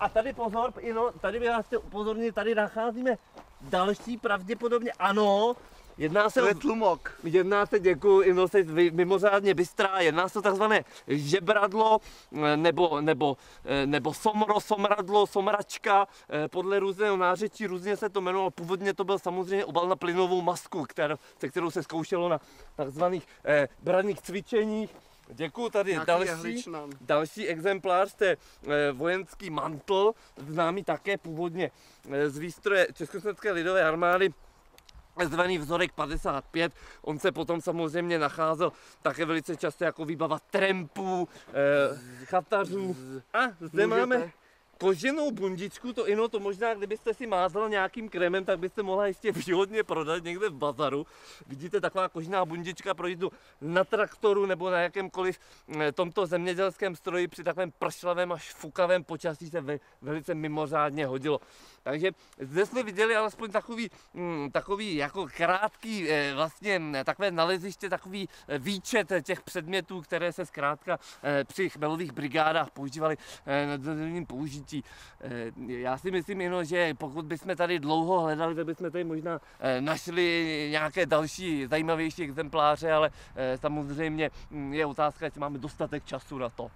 A tady pozor, tady bych vás chtěl upozornit, tady nacházíme další pravděpodobně, ano, jedná se To o je tlumok. děkuji, jste mimořádně bystrá, jedná se o takzvané žebradlo nebo somradlo, somračka, podle různého nářečí, různě se to jmenovalo, původně to byl samozřejmě obal na plynovou masku, se kterou se zkoušelo na takzvaných branných cvičeních. Děkuji, tady další exemplář, to je vojenský mantl, známý také původně z výstroje Československé lidové armády, zvaný vzorek 55, on se potom samozřejmě nacházel také velice často jako výbava trampů, chatařů. A zde máme koženou bundičku, to možná, kdybyste si mázala nějakým krémem, tak byste mohla jistě výhodně prodat někde v bazaru. Vidíte, taková kožená bundička pro jízdu na traktoru nebo na jakémkoliv tomto zemědělském stroji při takovém pršlavém až fukavém počasí se velice mimořádně hodilo. Takže zde jsme viděli alespoň takový jako krátký vlastně takové naleziště, takový výčet těch předmětů, které se zkrátka při chmelových brigádách používaly na denním použití. Já si myslím, že pokud bychom tady dlouho hledali, tak bychom tady možná našli nějaké další zajímavější exempláře, ale samozřejmě je otázka, jestli máme dostatek času na to.